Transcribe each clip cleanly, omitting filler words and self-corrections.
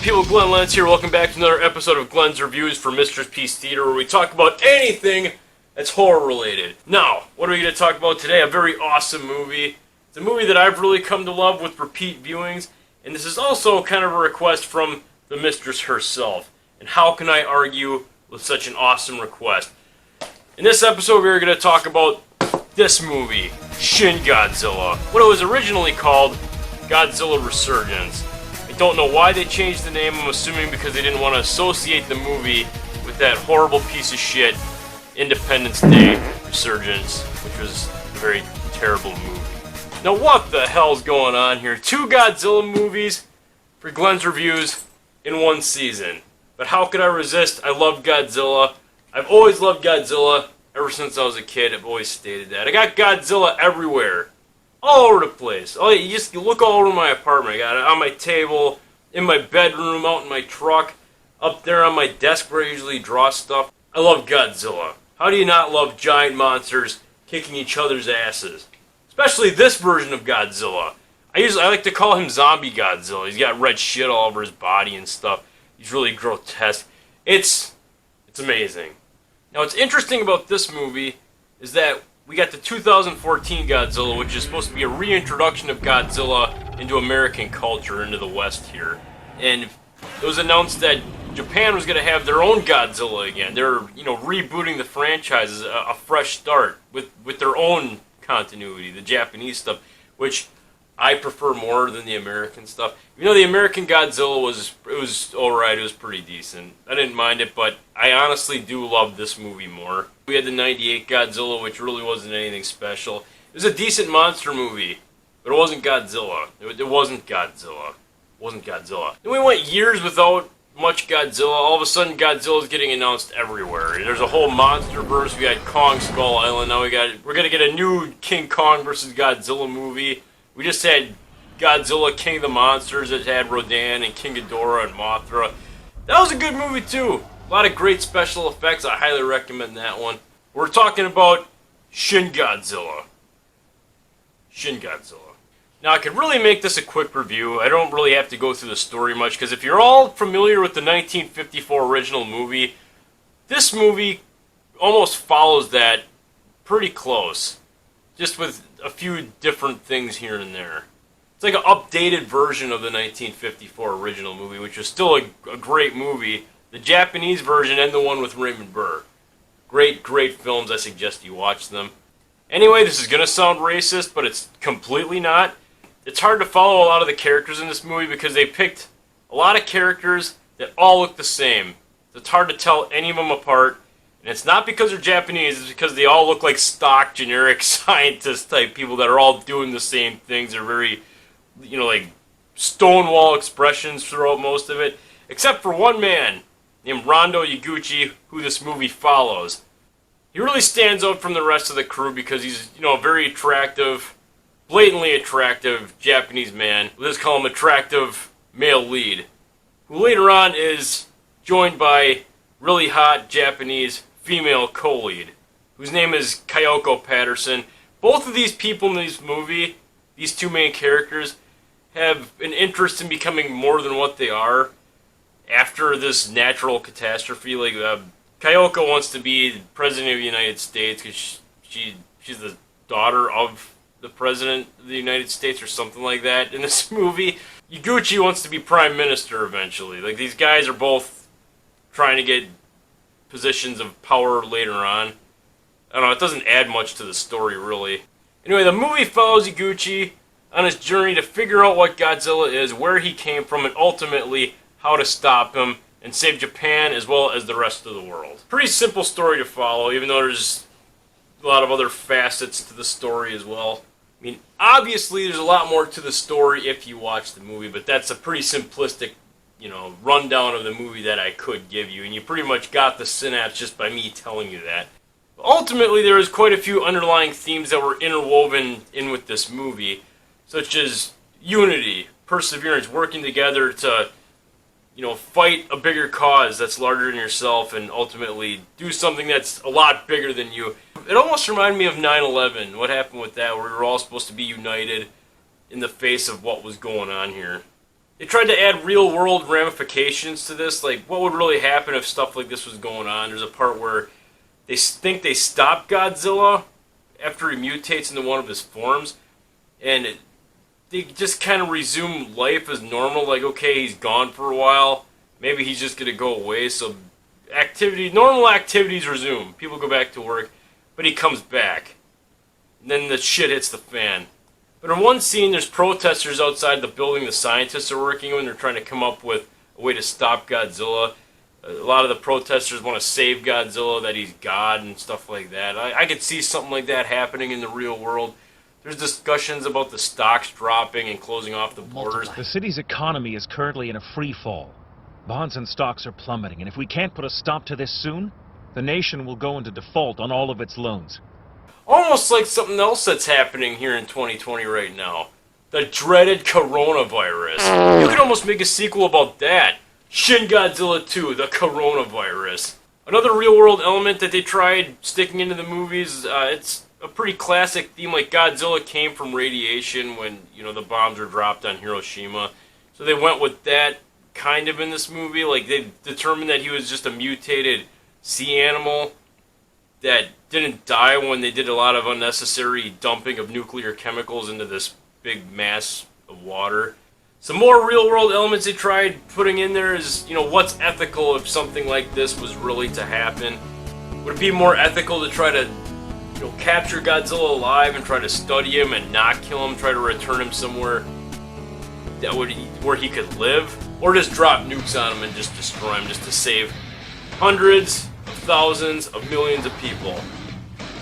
people? Glen here. Welcome back to another episode of Glen's Reviews for Mistress Peace Theater, where we talk about anything that's horror related. Now, what are we going to talk about today? A very awesome movie. It's a movie that I've really come to love with repeat viewings, and this is also kind of a request from the mistress herself. And how can I argue with such an awesome request? In this episode, we're going to talk about this movie, Shin Godzilla. What it was originally called, Godzilla Resurgence. I don't know why they changed the name. I'm assuming because they didn't want to associate the movie with that horrible piece of shit Independence Day Resurgence, which was a very terrible movie. Now what the hell's going on here? 2 Godzilla movies for Glen's Reviews in one season. But how could I resist? I love Godzilla. I've always loved Godzilla. Ever since I was a kid, I've always stated that. I got Godzilla everywhere. All over the place. Oh, you look all over my apartment. I got it on my table, in my bedroom, out in my truck, up there on my desk where I usually draw stuff. I love Godzilla. How do you not love giant monsters kicking each other's asses? Especially this version of Godzilla. I like to call him Zombie Godzilla. He's got red shit all over his body and stuff. He's really grotesque. It's amazing. Now, what's interesting about this movie is that we got the 2014 Godzilla, which is supposed to be a reintroduction of Godzilla into American culture, into the West here. And it was announced that Japan was going to have their own Godzilla again. They're, rebooting the franchise as a fresh start with their own continuity, the Japanese stuff, which I prefer more than the American stuff. The American Godzilla was alright, it was pretty decent. I didn't mind it, but I honestly do love this movie more. We had the 98 Godzilla, which really wasn't anything special. It was a decent monster movie, but it wasn't Godzilla. It wasn't Godzilla. It wasn't Godzilla. Then we went years without much Godzilla. All of a sudden, Godzilla's getting announced everywhere. There's a whole monsterverse. We got Kong Skull Island. Now we're gonna get a new King Kong versus Godzilla movie. We just had Godzilla King of the Monsters that had Rodan and King Ghidorah and Mothra. That was a good movie too. A lot of great special effects. I highly recommend that one. We're talking about Shin Godzilla. Shin Godzilla. Now I could really make this a quick review. I don't really have to go through the story much because if you're all familiar with the 1954 original movie, this movie almost follows that pretty close. Just with a few different things here and there. It's like an updated version of the 1954 original movie, which is still a great movie. The Japanese version and the one with Raymond Burr. Great, great films. I suggest you watch them. Anyway, this is going to sound racist, but it's completely not. It's hard to follow a lot of the characters in this movie because they picked a lot of characters that all look the same. It's hard to tell any of them apart. And it's not because they're Japanese, it's because they all look like stock, generic scientist type people that are all doing the same things. They're very, like stonewall expressions throughout most of it. Except for one man named Rondo Yaguchi, who this movie follows. He really stands out from the rest of the crew because he's, a very attractive, blatantly attractive Japanese man. Let's call him attractive male lead. Who later on is joined by really hot Japanese female co-lead, whose name is Kyoko Patterson. Both of these people in this movie, these 2 main characters, have an interest in becoming more than what they are after this natural catastrophe. Like, Kyoko wants to be president of the United States because she's the daughter of the president of the United States or something like that in this movie. Yaguchi wants to be prime minister eventually. Like, these guys are both trying to get positions of power later on. I don't know, it doesn't add much to the story, really. Anyway, the movie follows Yaguchi on his journey to figure out what Godzilla is, where he came from, and ultimately how to stop him and save Japan as well as the rest of the world. Pretty simple story to follow, even though there's a lot of other facets to the story as well. I mean, obviously there's a lot more to the story if you watch the movie, but that's a pretty simplistic rundown of the movie that I could give you, and you pretty much got the synapse just by me telling you that. But ultimately, there was quite a few underlying themes that were interwoven in with this movie, such as unity, perseverance, working together to, fight a bigger cause that's larger than yourself, and ultimately do something that's a lot bigger than you. It almost reminded me of 9/11, what happened with that, where we were all supposed to be united in the face of what was going on here. They tried to add real-world ramifications to this, like what would really happen if stuff like this was going on. There's a part where they think they stop Godzilla after he mutates into one of his forms, and they just kind of resume life as normal, like, okay, he's gone for a while, maybe he's just going to go away, so normal activities resume. People go back to work, but he comes back. And then the shit hits the fan. But in one scene, there's protesters outside the building the scientists are working in. They're trying to come up with a way to stop Godzilla. A lot of the protesters want to save Godzilla, that he's God and stuff like that. I could see something like that happening in the real world. There's discussions about the stocks dropping and closing off the borders. The city's economy is currently in a free fall. Bonds and stocks are plummeting, and if we can't put a stop to this soon, the nation will go into default on all of its loans. Almost like something else that's happening here in 2020 right now. The dreaded coronavirus. You could almost make a sequel about that. Shin Godzilla 2, the coronavirus. Another real-world element that they tried sticking into the movies, it's a pretty classic theme, like Godzilla came from radiation when, the bombs were dropped on Hiroshima. So they went with that kind of in this movie. Like, they determined that he was just a mutated sea animal that didn't die when they did a lot of unnecessary dumping of nuclear chemicals into this big mass of water. Some more real-world elements they tried putting in there is, what's ethical if something like this was really to happen? Would it be more ethical to try to, capture Godzilla alive and try to study him and not kill him, try to return him somewhere where he could live? Or just drop nukes on him and just destroy him just to save hundreds of thousands of millions of people?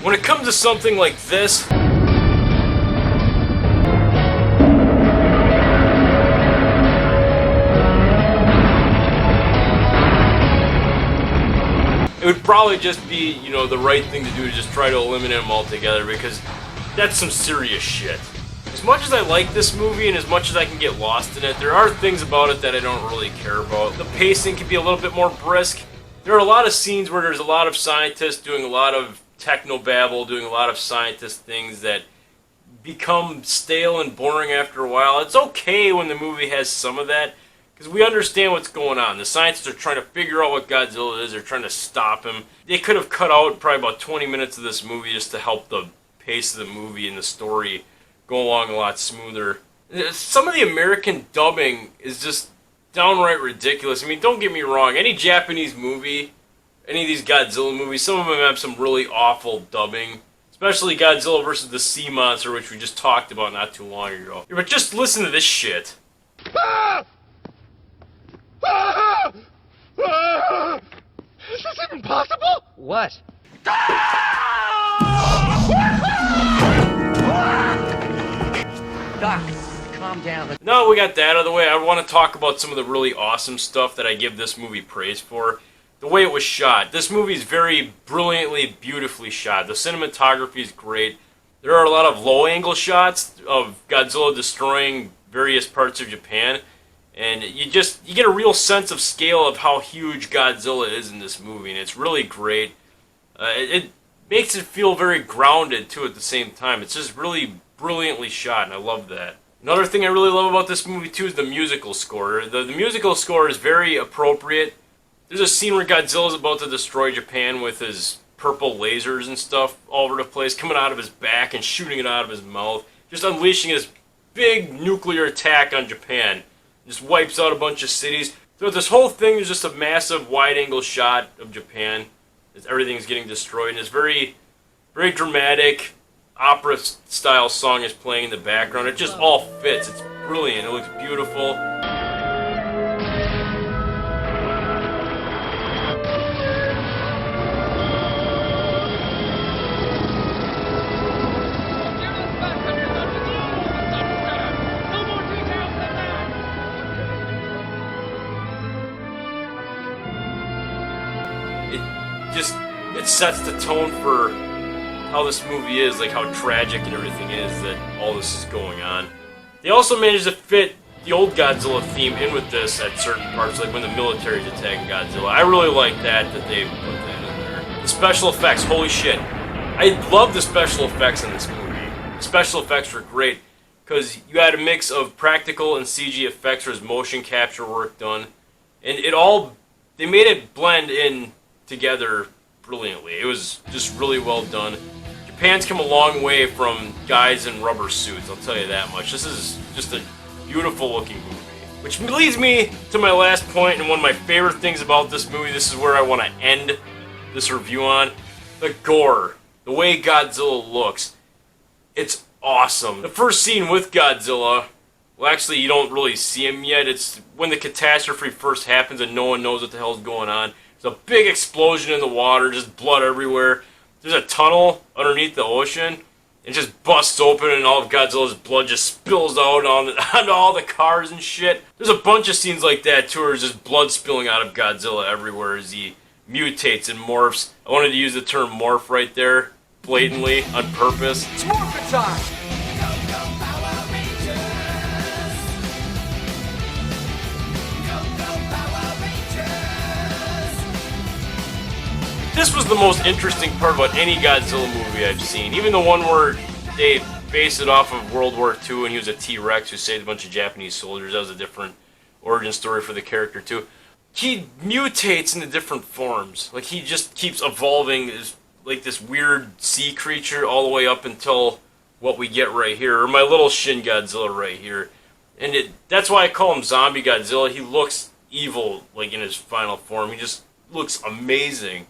When it comes to something like this, it would probably just be, the right thing to do to just try to eliminate them altogether, because that's some serious shit. As much as I like this movie and as much as I can get lost in it, there are things about it that I don't really care about. The pacing can be a little bit more brisk. There are a lot of scenes where there's a lot of scientists doing a lot of technobabble, doing a lot of scientist things that become stale and boring after a while. It's okay when the movie has some of that, because we understand what's going on. The scientists are trying to figure out what Godzilla is. They're trying to stop him. They could have cut out probably about 20 minutes of this movie just to help the pace of the movie and the story go along a lot smoother. Some of the American dubbing is just downright ridiculous. I mean, don't get me wrong. Any Japanese movie, any of these Godzilla movies, some of them have some really awful dubbing. Especially Godzilla vs. the Sea Monster, which we just talked about not too long ago. But just listen to this shit. Is this even possible? What? Doc, calm down. Now we got that out of the way, I want to talk about some of the really awesome stuff that I give this movie praise for. The way it was shot. This movie is very brilliantly, beautifully shot. The cinematography is great. There are a lot of low-angle shots of Godzilla destroying various parts of Japan. And you get a real sense of scale of how huge Godzilla is in this movie, and it's really great. It makes it feel very grounded, too, at the same time. It's just really brilliantly shot, and I love that. Another thing I really love about this movie, too, is the musical score. The musical score is very appropriate. There's a scene where Godzilla's about to destroy Japan with his purple lasers and stuff all over the place, coming out of his back and shooting it out of his mouth, just unleashing his big nuclear attack on Japan. Just wipes out a bunch of cities. Throughout this whole thing, there's just a massive wide-angle shot of Japan as everything's getting destroyed. And this very, very dramatic opera-style song is playing in the background. It just all fits. It's brilliant. It looks beautiful. It sets the tone for how this movie is, like how tragic and everything is that all this is going on. They also managed to fit the old Godzilla theme in with this at certain parts, like when the military's attacking Godzilla. I really like that they put that in there. The special effects, holy shit. I love the special effects in this movie. The special effects were great. because you had a mix of practical and CG effects. There was motion capture work done, and they made it blend in together brilliantly. It was just really well done. Japan's come a long way from guys in rubber suits, I'll tell you that much. This is just a beautiful looking movie. Which leads me to my last point, and one of my favorite things about this movie. This is where I want to end this review on. The gore. The way Godzilla looks. It's awesome. The first scene with Godzilla, well, actually, you don't really see him yet. It's when the catastrophe first happens and no one knows what the hell's going on. There's a big explosion in the water, just blood everywhere. There's a tunnel underneath the ocean. It just busts open and all of Godzilla's blood just spills out onto all the cars and shit. There's a bunch of scenes like that too, where there's just blood spilling out of Godzilla everywhere as he mutates and morphs. I wanted to use the term morph right there, blatantly, on purpose. It's morphin' time! This was the most interesting part about any Godzilla movie I've seen. Even the one where they based it off of World War II and he was a T-Rex who saved a bunch of Japanese soldiers. That was a different origin story for the character too. He mutates into different forms. Like, he just keeps evolving as like this weird sea creature all the way up until what we get right here. Or my little Shin Godzilla right here. And that's why I call him Zombie Godzilla. He looks evil, like, in his final form. He just looks amazing.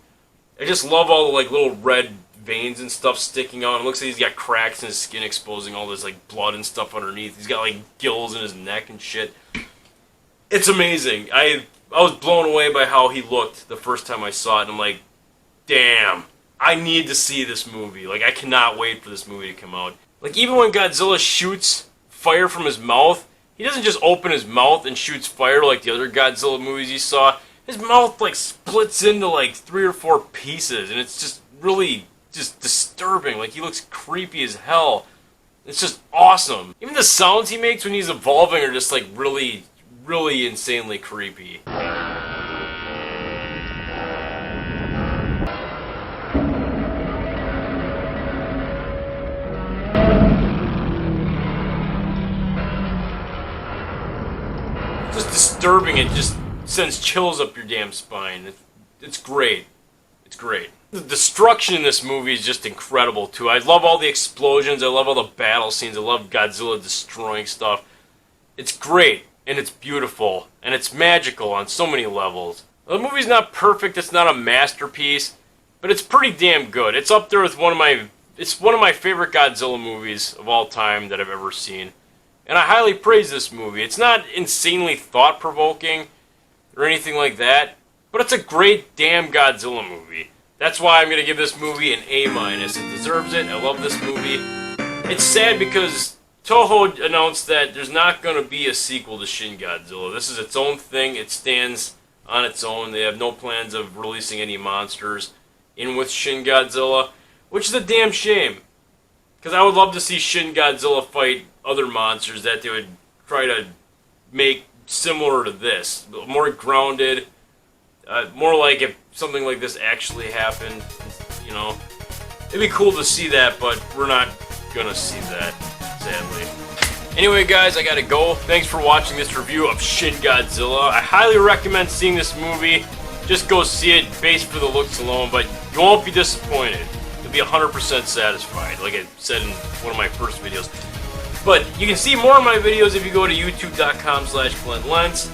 I just love all the like little red veins and stuff sticking out. It looks like he's got cracks in his skin exposing all this like blood and stuff underneath. He's got like gills in his neck and shit. It's amazing. I was blown away by how he looked the first time I saw it, and I'm like, damn, I need to see this movie. Like, I cannot wait for this movie to come out. Like, even when Godzilla shoots fire from his mouth, he doesn't just open his mouth and shoots fire like the other Godzilla movies you saw. His mouth, like, splits into, like, 3 or 4 pieces, and it's just really just disturbing. Like, he looks creepy as hell. It's just awesome. Even the sounds he makes when he's evolving are just, like, really, really insanely creepy. Just disturbing. It just sends chills up your damn spine. It's great. It's great. The destruction in this movie is just incredible too. I love all the explosions. I love all the battle scenes. I love Godzilla destroying stuff. It's great, and it's beautiful, and it's magical on so many levels. The movie's not perfect. It's not a masterpiece, but it's pretty damn good. It's up there with one of my favorite Godzilla movies of all time that I've ever seen. And I highly praise this movie. It's not insanely thought-provoking or anything like that, but it's a great damn Godzilla movie. That's why I'm going to give this movie an A-. It deserves it. I love this movie. It's sad because Toho announced that there's not going to be a sequel to Shin Godzilla. This is its own thing. It stands on its own. They have no plans of releasing any monsters in with Shin Godzilla, which is a damn shame. Because I would love to see Shin Godzilla fight other monsters that they would try to make similar to this. More grounded, more like if something like this actually happened, you know. It'd be cool to see that, but we're not gonna see that, sadly. Anyway, guys, I gotta go. Thanks for watching this review of Shin Godzilla. I highly recommend seeing this movie. Just go see it based for the looks alone, but you won't be disappointed. You'll be 100% satisfied, like I said in one of my first videos. But you can see more of my videos if you go to youtube.com/GlenLens.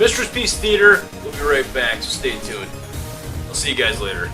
Mistress Peace Theater, we'll be right back, so stay tuned. I'll see you guys later.